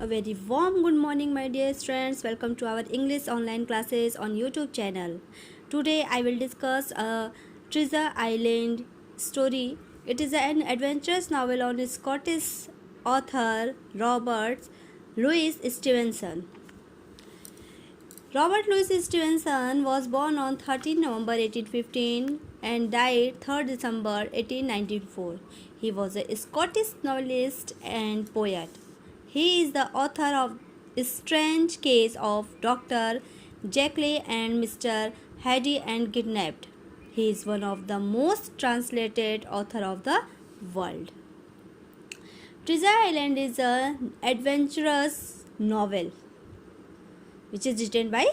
A very warm good morning, my dear students. Welcome to our English online classes on YouTube channel. Today, I will discuss a Treasure Island story. It is an adventurous novel on Scottish author Robert Louis Stevenson. Robert Louis Stevenson was born on 13 November 1815 and died 3 December 1894. He was a Scottish novelist and poet. He is the author of Strange Case of Dr. Jekyll and Mr. Hyde and Kidnapped. He is one of the most translated author of the world. Treasure Island is an adventurous novel which is written by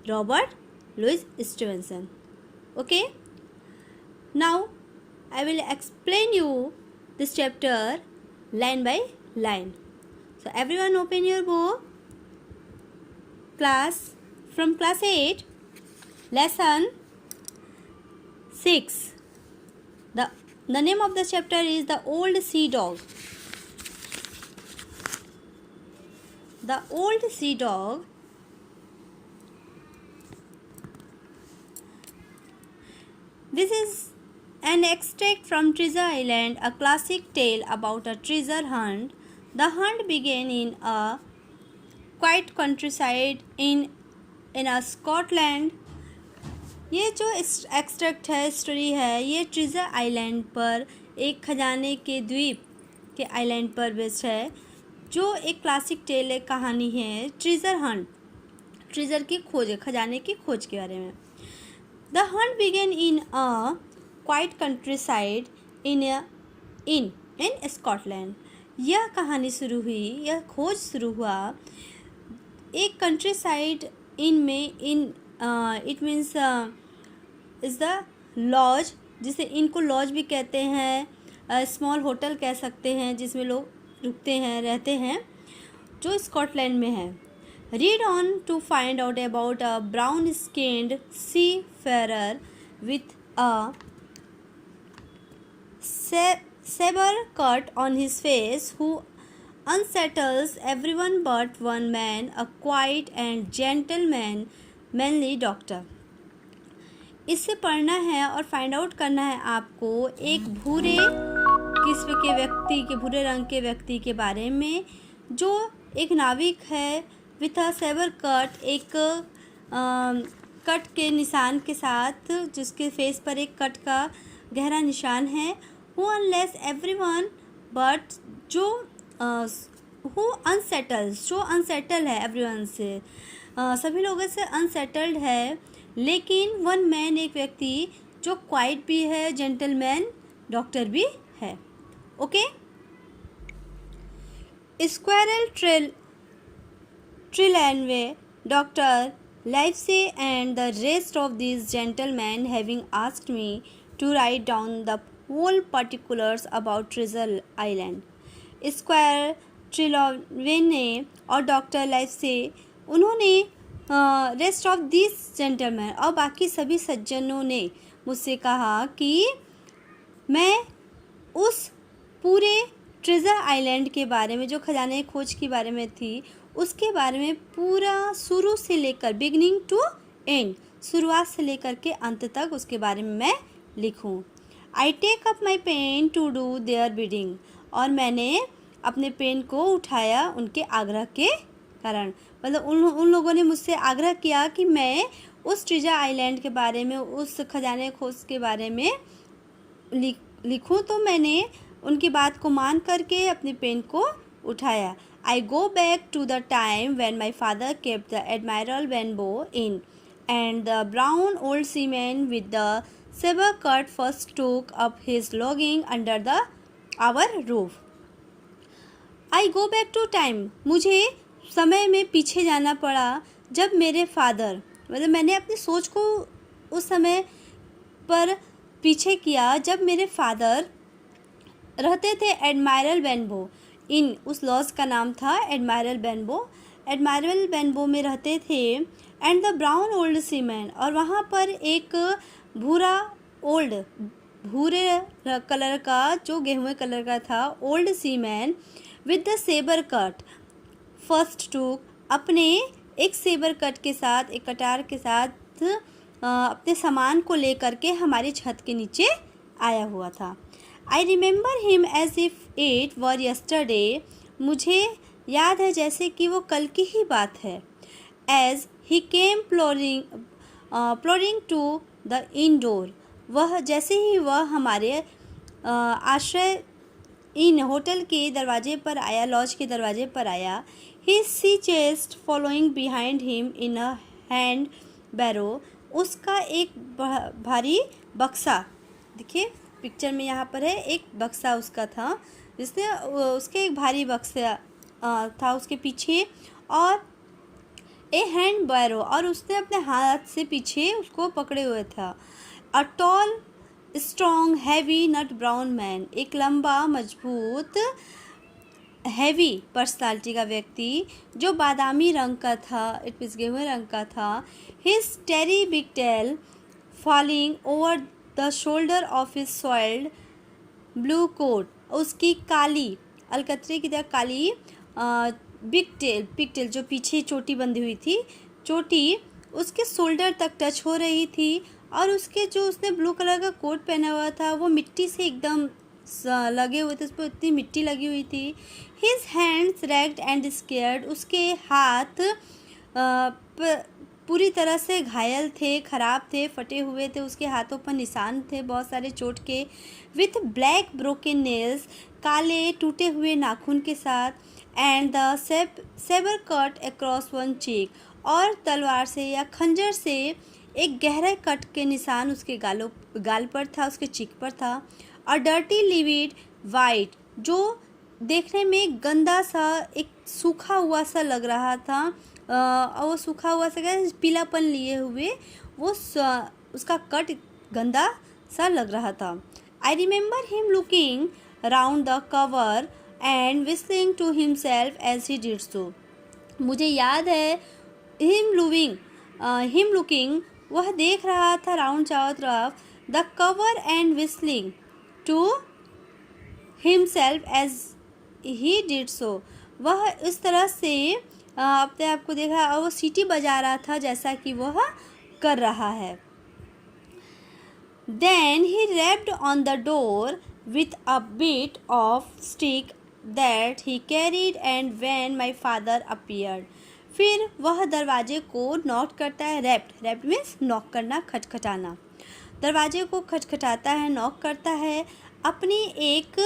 Robert Louis Stevenson. Okay. Now I will explain you this chapter line by line. So everyone open your book. From class 8, lesson 6. The name of the chapter is The Old Sea Dog. The Old Sea Dog. This is an extract from Treasure Island, a classic tale about a treasure hunt. The hunt began in a quiet countryside in Scotland. ये जो extract है, story है, ये treasure island पर एक खजाने के द्वीप के आइलैंड पर बेस्ड है, जो एक क्लासिक टेल एक कहानी है ट्रेजर हंट, ट्रेजर की खोज, खजाने की खोज के बारे में. The hunt began in a quiet countryside in Scotland. यह कहानी शुरू हुई, यह खोज शुरू हुआ एक countryside it means is the lodge, जिसे इनको लॉज भी कहते हैं, स्मॉल होटल कह सकते हैं, जिसमें लोग रुकते हैं, रहते हैं, जो स्कॉटलैंड में है. Read on to find out about a brown skinned seafarer with a saber cut on his face who unsettles everyone but one man, a quiet and gentleman, manly doctor. इससे पढ़ना है और find out करना है आपको एक भूरे किस्म के व्यक्ति के, भूरे रंग के व्यक्ति के बारे में, जो एक नाविक है, विथ अ सेबर कट, एक कट के निशान के साथ, जिसके फेस पर एक कट का गहरा निशान है. Who unless everyone but जो who unsettles, जो अनसेटल है everyone से, सभी लोगों से अनसेटल्ड है, लेकिन वन मैन, एक व्यक्ति जो क्वाइट भी है, जेंटलमैन डॉक्टर भी है. Okay. Squire Trelawney, doctor Livesey and the rest of this gentleman having asked me to write down the whole particulars about Treasure Island. Squire Trelawney और डॉक्टर लाइफ से उन्होंने रेस्ट ऑफ दिस जेंटलमैन और बाकी सभी सज्जनों ने मुझसे कहा कि मैं उस पूरे ट्रेजर आइलैंड के बारे में, जो खजाने खोज के बारे में थी, उसके बारे में पूरा शुरू से लेकर, बिगनिंग टू एंड, शुरुआत से लेकर के अंत तक उसके बारे में मैं लिखूं. I take up my pen to do their bidding. और मैंने अपने पेन को उठाया उनके आग्रह के कारण. मतलब उन लोगों ने मुझसे आग्रह किया कि मैं उस ट्रेजर आइलैंड के बारे में, उस खजाने खोज के बारे में लिखूं, तो मैंने उनकी बात को मान करके अपने पेन को उठाया. I go back to the time when my father kept the Admiral Benbow inn and the brown old seaman with the saber cut first took up his lodging under our roof. I go back to time. मुझे समय में पीछे जाना पड़ा, जब मेरे father, मतलब मैंने अपनी सोच को उस समय पर पीछे किया, जब मेरे फादर रहते थे एडमायरल बेनबो इन, उस लॉज का नाम था एडमायरल बेनबो में रहते थे. And the brown old seaman, और वहाँ पर एक भूरा ओल्ड, भूरे कलर का, जो गेहूँ कलर का था, old seaman with the sabre cut, first took अपने एक सेबर कट के साथ, एक कटार के साथ अपने सामान को लेकर के हमारी छत के नीचे आया हुआ था। I remember him as if it were yesterday, मुझे याद है जैसे कि वो कल की ही बात है। As he came plodding to the inn door, वह जैसे ही वह हमारे आश्रय इन होटल के दरवाजे पर आया, लॉज के दरवाजे पर आया। His sea chest following behind him in a hand barrow, उसका एक भारी बक्सा, देखिए पिक्चर में यहाँ पर है, एक बक्सा उसका था जिसने उसके एक भारी बक्सा था उसके पीछे, और ए हैंड बैरो, और उसने अपने हाथ से पीछे उसको पकड़े हुए था। A tall strong heavy nut brown man, एक लंबा मजबूत हैवी पर्सनालिटी का व्यक्ति जो बादामी रंग का था, इट मीन्स गेहूं रंग का था। His tarry big tail falling over the shoulder of his soiled blue coat, उसकी काली अलकतरे की तरह काली बिग टेल जो पीछे चोटी बंधी हुई थी, चोटी उसके शोल्डर तक टच हो रही थी, और उसके जो उसने ब्लू कलर का कोट पहना हुआ था वो मिट्टी से एकदम लगे हुए थे, उस पर इतनी मिट्टी लगी हुई थी। His hands ragged and scared, उसके हाथ पूरी तरह से घायल थे, ख़राब थे, फटे हुए थे, उसके हाथों पर निशान थे बहुत सारे चोट के। विथ ब्लैक ब्रोकन नेल्स, काले टूटे हुए नाखून के साथ, and the sabre cut across one cheek, और तलवार से या खंजर से एक गहरे कट के निशान उसके गाल पर था, उसके चीक पर था। अ डर्टी लिविड वाइट, जो देखने में गंदा सा एक सूखा हुआ सा लग रहा था, और वो सूखा हुआ सा पीलापन लिए हुए वो उसका कट गंदा सा लग रहा था। I remember him looking round the cover and whistling to himself as he did so, मुझे याद है हिम लुकिंग, वह देख रहा था राउंड चारों तरफ, the cover and whistling to himself as he did so, वह इस तरह से अपने आप को देखा और वो सीटी बजा रहा था जैसा कि वह कर रहा है। Then he rapped on the door with a bit of stick that he carried, and when my father appeared, फिर वह दरवाजे को नॉक करता है। रैप्ड मीन्स नॉक करना, खटखटाना, दरवाजे को खटखटाता है, नॉक करता है अपनी एक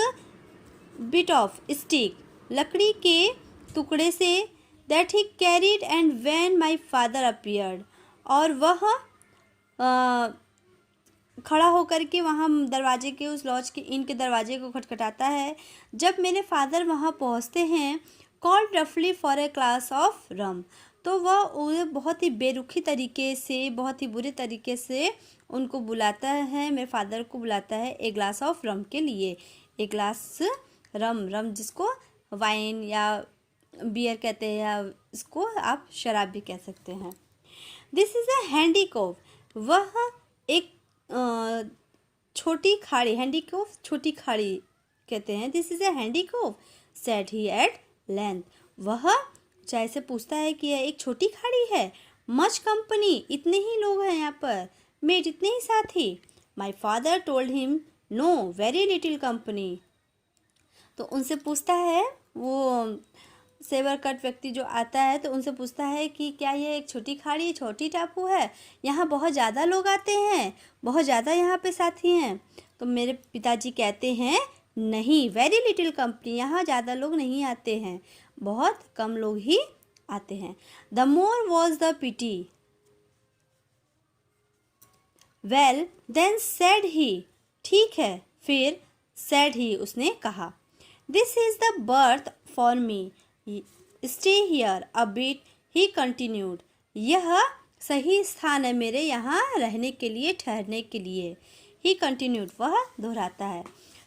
बिट ऑफ स्टिक, लकड़ी के टुकड़े से, that he carried and when my father appeared, और वह खड़ा होकर के वहाँ दरवाजे के, उस लॉज के इन के दरवाजे को खटखटाता है जब मेरे फादर वहाँ पहुँचते हैं। कॉल्ड रफली फॉर ए ग्लास ऑफ रम, तो वह उन्हें बहुत ही बेरुखी तरीके से, बहुत ही बुरे तरीके से उनको बुलाता है, मेरे फादर को बुलाता है ए ग्लास ऑफ रम के लिए। एक ग्लास रम जिसको वाइन या बियर कहते हैं, या इसको आप शराब भी कह सकते हैं। दिस इज़ अ हैंडीकोव, वह एक छोटी खाड़ी, हैंडीकोव छोटी खाड़ी कहते हैं। This is a handy cove said he at length, वह चाय से पूछता है कि यह एक छोटी खाड़ी है। मच कंपनी, इतने ही लोग हैं यहाँ पर, मेट इतने ही साथी। My father told him know very little company, तो उनसे पूछता है, वो सेवर कट व्यक्ति जो आता है तो उनसे पूछता है कि क्या ये एक छोटी खाड़ी, छोटी टापू है, यहाँ बहुत ज़्यादा लोग आते हैं, बहुत ज़्यादा यहाँ पे साथी हैं। तो मेरे पिताजी कहते हैं नहीं, वेरी लिटिल कंपनी, यहाँ ज़्यादा लोग नहीं आते हैं, बहुत कम लोग ही आते हैं। The more was the pity, well then said he, ठीक है फिर, सेड ही उसने कहा। This is the berth for me, stay here a bit, he continued, यह सही स्थान है मेरे यहाँ रहने के लिए, ठहरने के लिए। ही कंटिन्यूड, वह दोहराता है।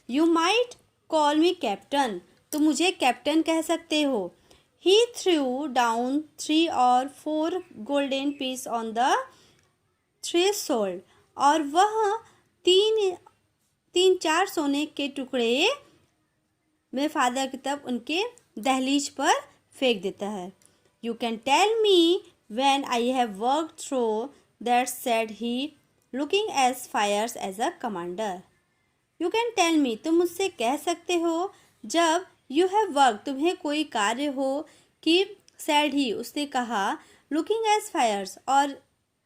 You might call me captain, तो मुझे कैप्टन कह सकते हो। He threw down 3 or 4 golden piece on the threshold, और वह 3-4 सोने के टुकड़े मेरे फादर की तरफ उनके दहलीज पर फेंक देता है। You can tell me when I have work through that said he looking as fierce as a commander. You can tell me, तुम मुझसे कह सकते हो, जब यू हैव वर्क, तुम्हें कोई कार्य हो, कि सैड ही, उसने कहा, लुकिंग एज फायर्स, और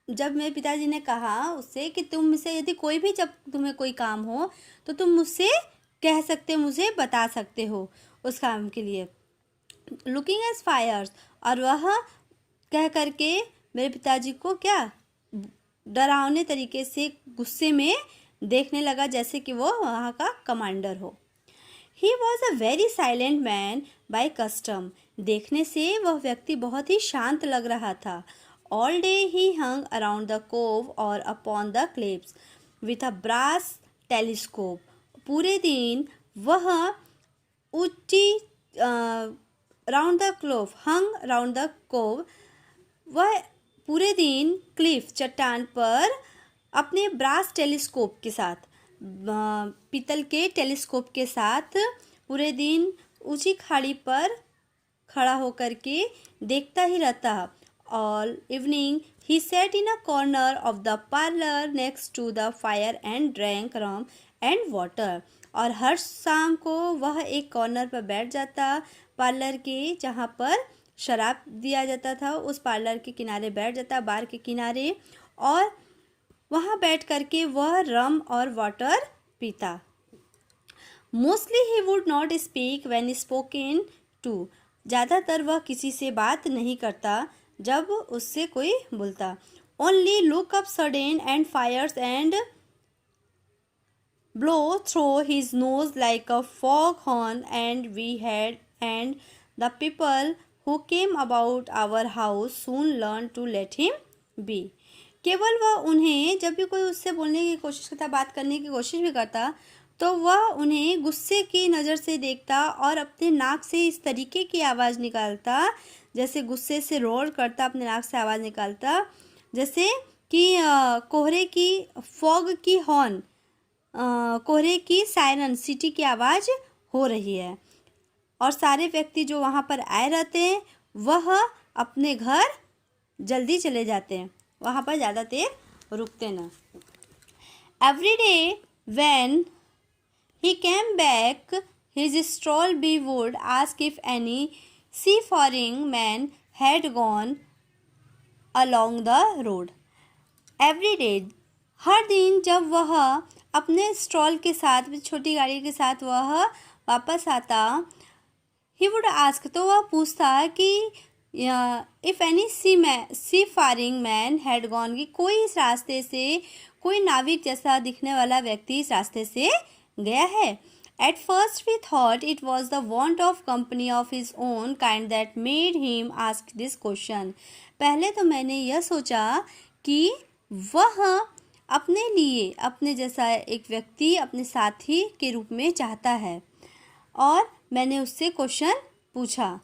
जब मेरे पिताजी ने कहा उससे कि तुम मुझसे यदि कोई भी, जब तुम्हें कोई काम हो तो तुम मुझसे कह सकते, मुझे बता सकते हो उस काम के लिए, लुकिंग एज फायर्स। और वह कह करके मेरे पिताजी को क्या डरावने तरीके से गुस्से में देखने लगा, जैसे कि वो वहाँ का कमांडर हो। He was a very silent man by custom. देखने से वह व्यक्ति बहुत ही शांत लग रहा था। All day he hung around the cove और upon the cliffs with a brass telescope. पूरे दिन वह ऊंची round the cove, hung round the cove, वह पूरे दिन क्लिफ, चट्टान पर अपने ब्रास टेलीस्कोप के साथ, पीतल के टेलीस्कोप के साथ पूरे दिन ऊंची खाड़ी पर खड़ा होकर के देखता ही रहता। All evening he sat in a corner of the parlour next to the fire and drank rum and water. और हर शाम को वह एक कॉर्नर पर बैठ जाता, पार्लर के जहाँ पर शराब दिया जाता था, उस पार्लर के किनारे बैठ जाता, बार के किनारे, और वहाँ बैठ करके वह रम और वाटर पीता। Mostly he would not speak when spoken to. ज़्यादातर वह किसी से बात नहीं करता जब उससे कोई बोलता। Only look up sudden and Fyers and blow through his nose like a foghorn, and we had, and the people who came about our house soon learned to let him be. केवल वह उन्हें, जब भी कोई उससे बोलने की कोशिश करता, बात करने की कोशिश भी करता, तो वह उन्हें गुस्से की नज़र से देखता और अपने नाक से इस तरीके की आवाज़ निकालता, जैसे गुस्से से रोर करता, अपने नाक से आवाज़ निकालता, जैसे कि कोहरे की, फॉग की हॉर्न, कोहरे की सायरन सिटी की आवाज़ हो रही है। और सारे व्यक्ति जो वहाँ पर आए रहते हैं वह अपने घर जल्दी चले जाते हैं, वहाँ पर ज़्यादा देर रुकते ना। Every day when he came back his stroll be would ask if any seafaring man had gone along the road. Every day, हर दिन जब वह अपने स्टॉल के साथ, छोटी गाड़ी के साथ वह वापस आता, ही वुड आस्क, तो वह पूछता कि if any seafaring man had gone, कि कोई इस रास्ते से, कोई नाविक जैसा दिखने वाला व्यक्ति इस रास्ते से गया है। At first we thought it was the want of company of his own kind that made him ask this question. पहले तो मैंने यह सोचा कि वह अपने लिए, अपने जैसा एक व्यक्ति अपने साथी के रूप में चाहता है, और मैंने उससे क्वेश्चन पूछा।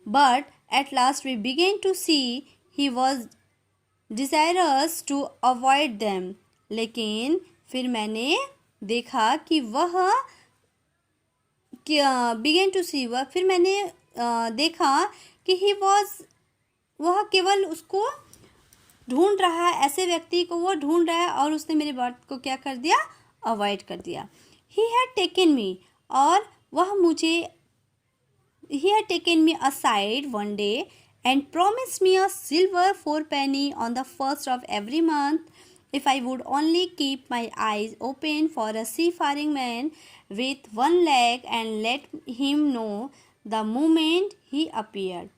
But at last we began to see he was desirous to avoid them. लेकिन फिर मैंने देखा कि वह बिगेन टू सी, वह फिर मैंने देखा कि ही वॉज, वह केवल उसको ढूंढ रहा है, ऐसे व्यक्ति को वो ढूंढ रहा है, और उसने मेरी बात को क्या कर दिया, अवॉइड कर दिया। ही हैड टेकन मी, और वह मुझे, he had taken me aside one day and promised me a silver 4 penny on the first of every month if I would only keep my eyes open for a seafaring man with one leg and let him know the moment he appeared.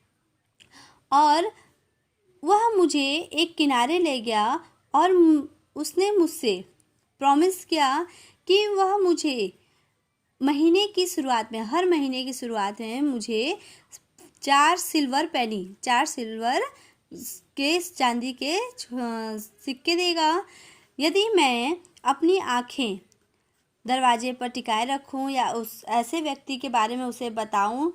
और वह मुझे एक किनारे ले गया और उसने मुझसे प्रॉमिस किया कि वह मुझे महीने की शुरुआत में, हर महीने की शुरुआत में मुझे 4 सिल्वर पेनी, 4 सिल्वर के चांदी के सिक्के देगा यदि मैं अपनी आँखें दरवाजे पर टिकाए रखूं, या उस ऐसे व्यक्ति के बारे में उसे बताऊं,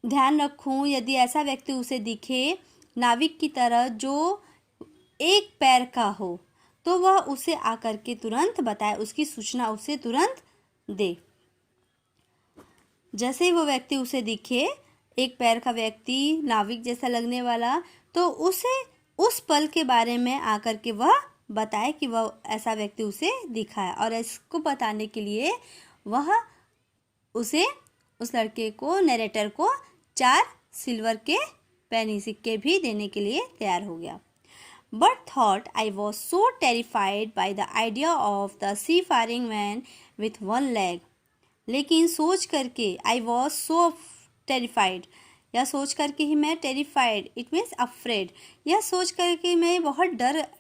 ध्यान रखूं, यदि ऐसा व्यक्ति उसे दिखे नाविक की तरह जो एक पैर का हो, तो वह उसे आकर के तुरंत बताए, उसकी सूचना उसे तुरंत दे। जैसे ही वो व्यक्ति उसे दिखे, एक पैर का व्यक्ति, नाविक जैसा लगने वाला, तो उसे उस पल के बारे में आकर के वह बताए कि वह ऐसा व्यक्ति उसे दिखा है, और इसको बताने के लिए वह उसे, उस लड़के को, नरेटर को 4 सिल्वर के पेनी सिक्के भी देने के लिए तैयार हो गया. But thought I was so terrified by the idea of the seafaring man with one leg. लेकिन सोच करके I was so terrified, या सोच करके ही मैं terrified, it means afraid, यह सोच करके मैं बहुत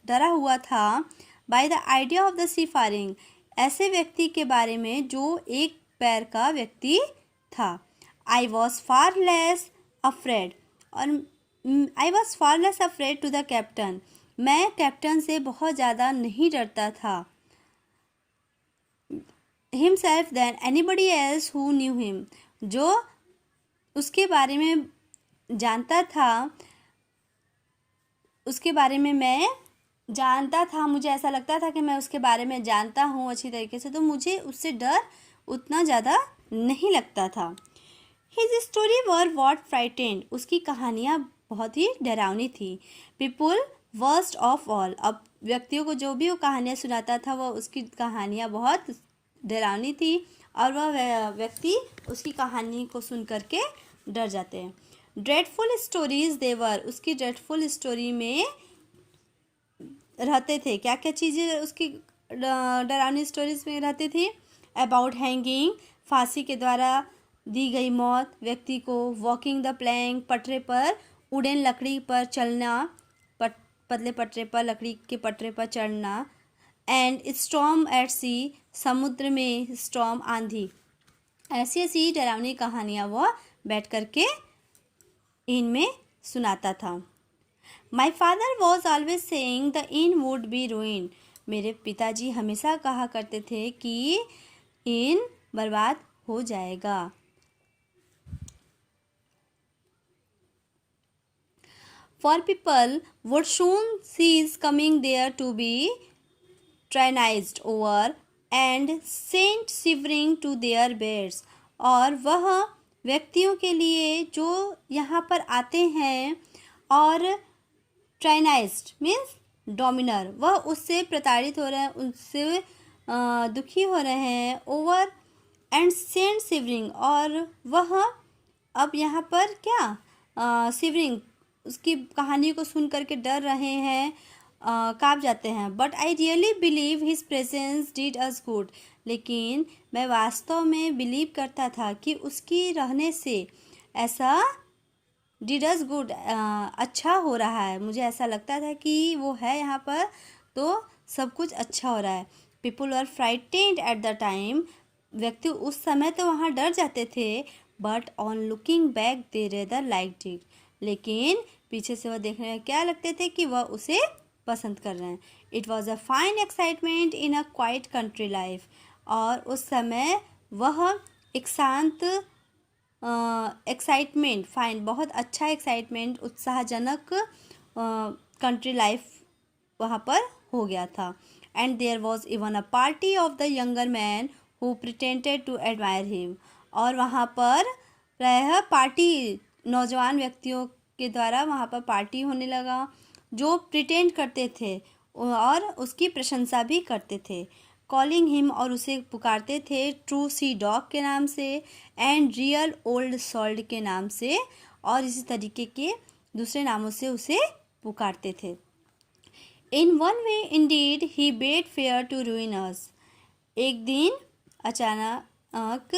डरा हुआ था. by the idea of the seafaring, ऐसे व्यक्ति के बारे में जो एक पैर का व्यक्ति था. I was far less afraid, और I was far less afraid to the captain, मैं कैप्टन से बहुत ज़्यादा नहीं डरता था. himself than anybody else who knew him, जो उसके बारे में जानता था, उसके बारे में मैं जानता था, मुझे ऐसा लगता था कि मैं उसके बारे में जानता हूँ अच्छी तरीके से, तो मुझे उससे डर उतना ज़्यादा नहीं लगता था. His story were what frightened, उसकी कहानियाँ बहुत ही डरावनी थी. People worst of all, अब व्यक्तियों को जो भी वो कहानियाँ सुनाता था वह उसकी कहानियाँ बहुत डरावनी थी, और वह व्यक्ति उसकी कहानी को सुन करके डर जाते हैं. ड्रेडफुल स्टोरीज देवर, उसकी ड्रेडफुल स्टोरी में रहते थे. क्या क्या चीज़ें उसकी डरावनी स्टोरीज में रहती थी? अबाउट हैंगिंग, फांसी के द्वारा दी गई मौत व्यक्ति को. वॉकिंग द प्लैंक, पटरे पर, उड़ेन लकड़ी पर चलना, पतले पटरे पर, लकड़ी के पटरे पर चढ़ना. एंड स्टॉर्म एट सी, समुद्र में स्टॉर्म, आंधी. ऐसी ऐसी डरावनी कहानियाँ वह बैठ करके इनमें सुनाता था. My father was always saying the in would be रूइन, मेरे पिताजी हमेशा कहा करते थे कि इन बर्बाद हो जाएगा. For people would soon cease coming there to be tyrannized over and sent shivering to their beds, और वह व्यक्तियों के लिए जो यहाँ पर आते हैं और tyrannized means डोमिनर, वह उससे प्रताड़ित हो रहे हैं, उससे दुखी हो रहे हैं. ओवर एंड सेंट शिवरिंग, और वह अब यहाँ पर क्या शिवरिंग, उसकी कहानी को सुन करके डर रहे हैं, काँप जाते हैं. But I really believe his presence did us good, लेकिन मैं वास्तव में बिलीव करता था कि उसकी रहने से ऐसा डिड अस गुड, अच्छा हो रहा है. मुझे ऐसा लगता था कि वो है यहाँ पर तो सब कुछ अच्छा हो रहा है. People are frightened at the time, व्यक्ति उस समय तो वहाँ डर जाते थे. But on looking back they rather liked it, लेकिन पीछे से वह देखने में क्या लगते थे कि वह उसे पसंद कर रहे हैं. It was a fine excitement in a quite country life, और उस समय वह एक शांत एक्साइटमेंट, फाइन बहुत अच्छा एक्साइटमेंट, उत्साहजनक कंट्री लाइफ वहाँ पर हो गया था. And there was even a party of the younger man who pretended to admire him, और वहाँ पर प्रायः पार्टी, नौजवान व्यक्तियों के द्वारा वहाँ पर पार्टी होने लगा जो प्रिटेंड करते थे और उसकी प्रशंसा भी करते थे. कॉलिंग हिम, और उसे पुकारते थे ट्रू सी डॉग के नाम से, एंड रियल ओल्ड सॉल्ट के नाम से, और इसी तरीके के दूसरे नामों से उसे पुकारते थे. In one way indeed he bid fair to ruin us, एक दिन अचानक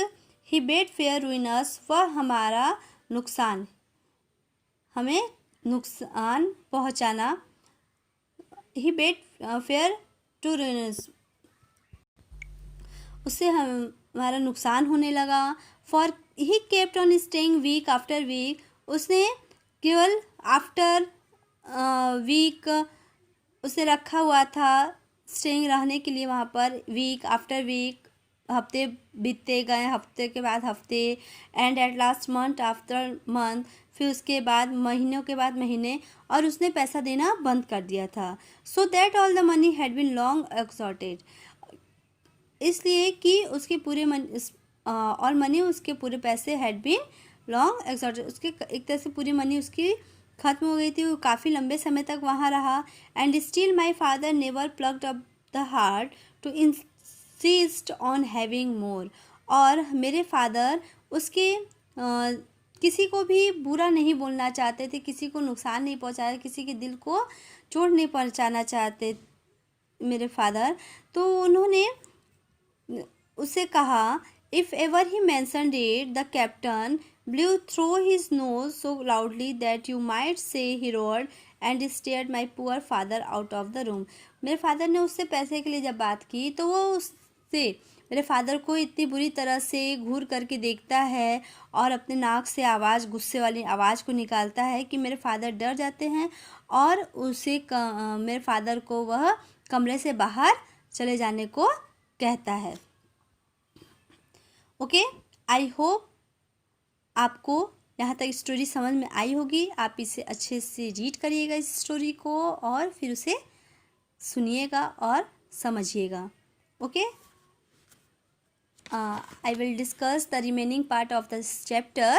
ही बेड फेयर ruin us, वह हमारा नुकसान, हमें नुकसान पहुंचाना. He bid fair to ruin us, उससे हमारा नुकसान होने लगा. For he kept on staying week after week, उसने केवल आफ्टर वीक उसे रखा हुआ था स्टेइंग, रहने के लिए वहाँ पर. वीक आफ्टर वीक, हफ्ते बीतते गए, हफ्ते के बाद हफ्ते. And at last month after month, फिर उसके बाद महीनों के बाद महीने, और उसने पैसा देना बंद कर दिया था. So that all the money had been long exhausted, इसलिए कि उसके पूरे और मनी, उसके पूरे पैसे हैड बीन लॉन्ग एक्सॉर्टेड, उसके एक तरह से पूरी मनी उसकी ख़त्म हो गई थी, वो काफ़ी लंबे समय तक वहाँ रहा. And still my father never plucked up the heart to insist on having more. और मेरे फादर उसके किसी को भी बुरा नहीं बोलना चाहते थे, किसी को नुकसान नहीं पहुंचाया, किसी के दिल को चोट नहीं पहुंचाना चाहते मेरे फादर. तो उन्होंने उससे कहा, if ever he mentioned it the captain blue through his nose so loudly that you might say he road and stared my poor father out of the room. मेरे फादर ने उससे पैसे के लिए जब बात की तो वो उससे मेरे फादर को इतनी बुरी तरह से घूर करके देखता है और अपने नाक से आवाज़, गुस्से वाली आवाज़ को निकालता है कि मेरे फादर डर जाते हैं और उसे मेरे फादर को वह कमरे से बाहर चले जाने को कहता है. ओके, आई होप आपको यहाँ तक स्टोरी समझ में आई होगी. आप इसे अच्छे से रीड करिएगा इस स्टोरी को और फिर उसे सुनिएगा और समझिएगा. Okay, I will discuss the remaining part of this chapter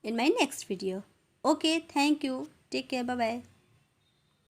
in my next video. Okay, thank you. Take care. Bye bye.